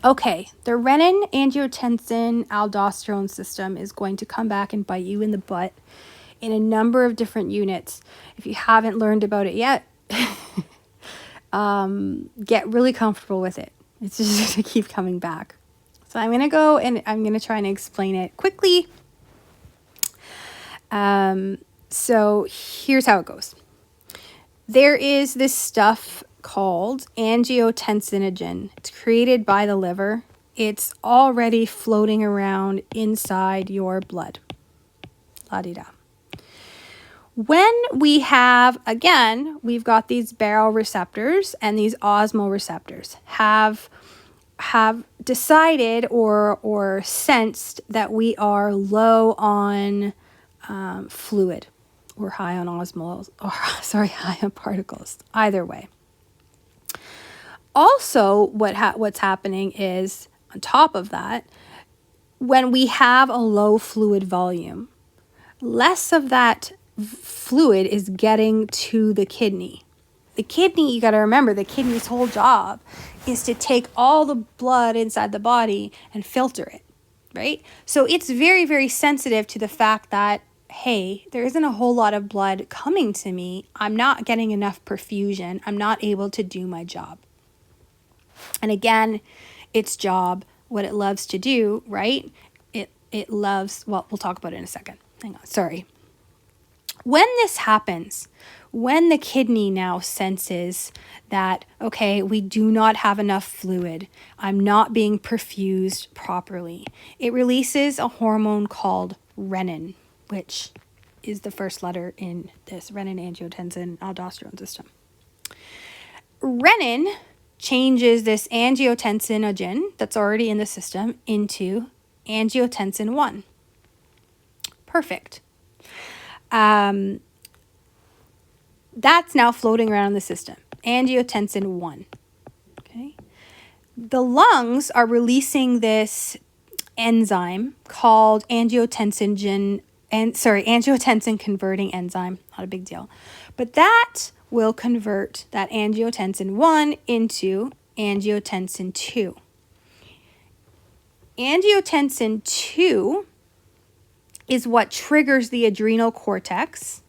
Okay, the renin angiotensin aldosterone system is going to come back and bite you in the butt in a number of different units. If you haven't learned about it yet, get really comfortable with it. It's just going to keep coming back. So I'm going to go and I'm going to try and explain it quickly. So here's how it goes. There is this stuff called angiotensinogen. It's created by the liver. It's already floating around inside your blood. La-di-da. When we have, again, we've got these baroreceptors and these osmoreceptors have decided or sensed that we are low on fluid or high on osmoles, or high on particles. Either way. Also, what's happening is, on top of that, when we have a low fluid volume, less of that fluid is getting to the kidney. The kidney, you got to remember, the kidney's whole job is to take all the blood inside the body and filter it, right? So it's very, very sensitive to the fact that, hey, there isn't a whole lot of blood coming to me. I'm not getting enough perfusion. I'm not able to do my job. And again, its job, what it loves to do, right? It loves, well, we'll talk about it in a second. Hang on, sorry. When this happens, when the kidney now senses that, okay, we do not have enough fluid, I'm not being perfused properly, it releases a hormone called renin, which is the first letter in this renin angiotensin aldosterone system. Renin changes this angiotensinogen that's already in the system into angiotensin 1. Perfect. That's now floating around in the system. Angiotensin 1. Okay. The lungs are releasing this enzyme called angiotensin converting enzyme. Not a big deal. But that will convert that angiotensin 1 into angiotensin 2. Angiotensin 2 is what triggers the adrenal cortex.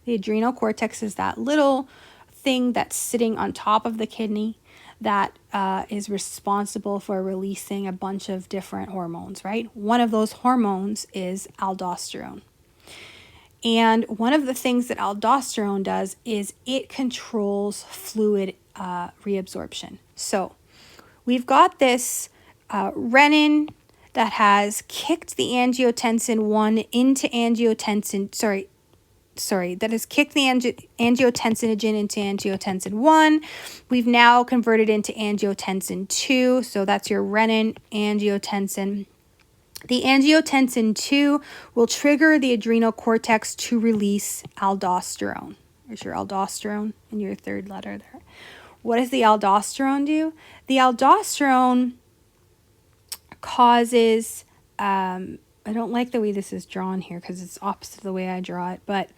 The adrenal cortex is that little thing that's sitting on top of the kidney that is responsible for releasing a bunch of different hormones, right? One of those hormones is aldosterone. And one of the things that aldosterone does is it controls fluid reabsorption. So we've got this renin that has kicked the angiotensin 1 into that has kicked the angiotensinogen into angiotensin 1. We've now converted into angiotensin 2, so that's your renin angiotensin. The angiotensin 2 will trigger the adrenal cortex to release aldosterone. There's your aldosterone in your third letter there. What does the aldosterone do? The aldosterone causes, I don't like the way this is drawn here because it's opposite of the way I draw it, but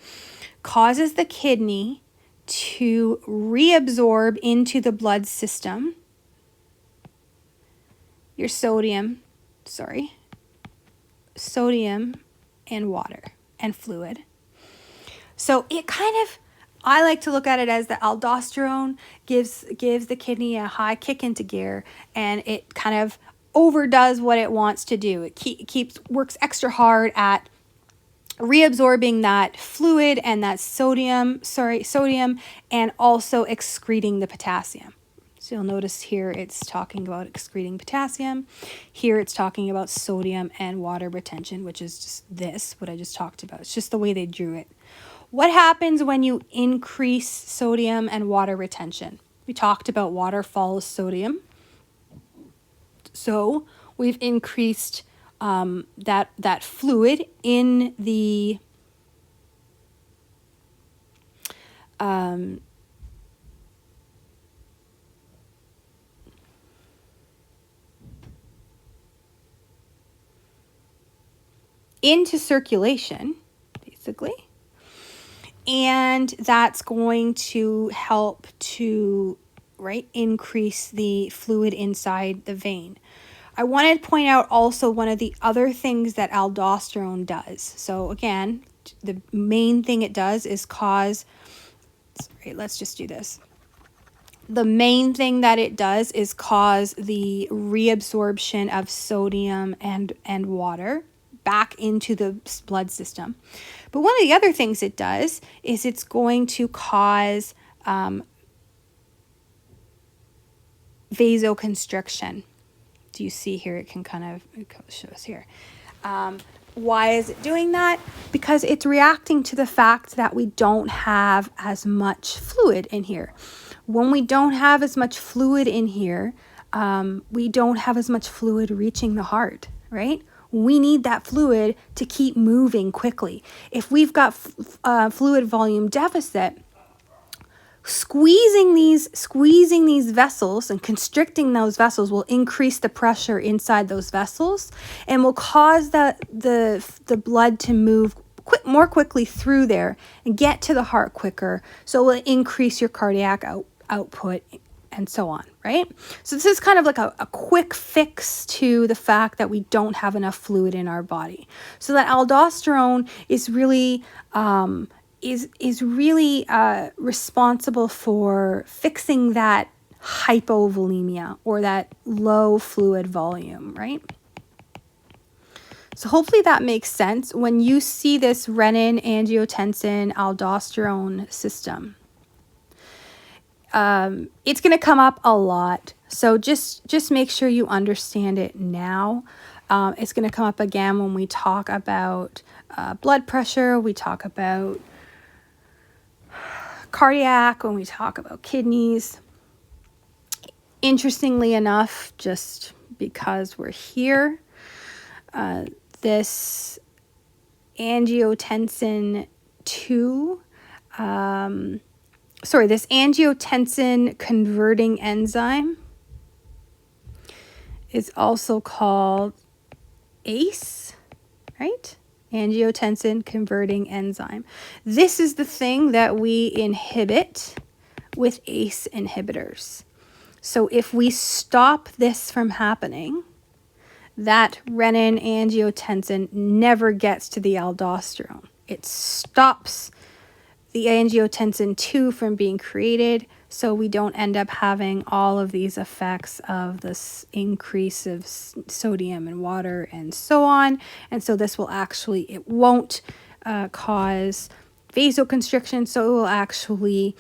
causes the kidney to reabsorb into the blood system your sodium and water and fluid. So it kind of, I like to look at it as the aldosterone gives the kidney a high kick into gear, and it kind of overdoes what it wants to do. It works extra hard at reabsorbing that fluid and that sodium, and also excreting the potassium. So you'll notice here it's talking about excreting potassium. Here it's talking about sodium and water retention, which is just what I just talked about. It's just the way they drew it. What happens when you increase sodium and water retention? We talked about water follows sodium. So we've increased that fluid in the into circulation, basically. And that's going to help to right? Increase the fluid inside the vein. I wanted to point out also one of the other things that aldosterone does. So again, the main thing it does is cause, sorry, let's just do this. The main thing that it does is cause the reabsorption of sodium and water back into the blood system. But one of the other things it does is it's going to cause vasoconstriction. Do you see here? It can kind of, it shows here. Why is it doing that? Because it's reacting to the fact that we don't have as much fluid in here. When we don't have as much fluid in here, we don't have as much fluid reaching the heart, right? We need that fluid to keep moving quickly. If we've got fluid volume deficit, squeezing these vessels and constricting those vessels will increase the pressure inside those vessels and will cause the blood to move more quickly through there and get to the heart quicker. So it will increase your cardiac output and so on, right? So this is kind of like a quick fix to the fact that we don't have enough fluid in our body. So that aldosterone is really responsible for fixing that hypovolemia or that low fluid volume, right? So hopefully that makes sense. When you see this renin angiotensin aldosterone system, it's going to come up a lot. So just make sure you understand it now. It's going to come up again when we talk about blood pressure, we talk about cardiac, when we talk about kidneys. Interestingly enough, just because we're here, this angiotensin 2, this angiotensin converting enzyme is also called ACE, right? Angiotensin converting enzyme. This is the thing that we inhibit with ACE inhibitors. So if we stop this from happening, that renin angiotensin never gets to the aldosterone. It stops the angiotensin 2 from being created, so we don't end up having all of these effects of this increase of sodium and water and so on. And so this will actually, it won't cause vasoconstriction, so it will actually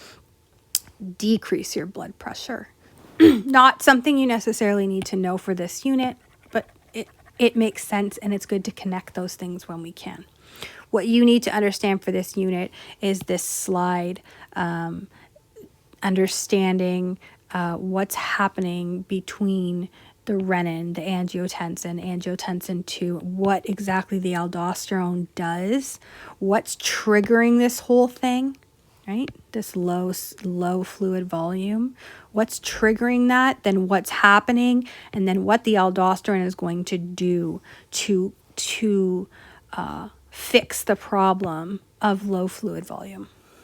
decrease your blood pressure. Not something you necessarily need to know for this unit, but it makes sense, and it's good to connect those things when we can. What you need to understand for this unit is this slide, understanding what's happening between the renin, the angiotensin 2, what exactly the aldosterone does, what's triggering this whole thing, right? This low fluid volume, what's triggering that, then what's happening, and then what the aldosterone is going to do to fix the problem of low fluid volume.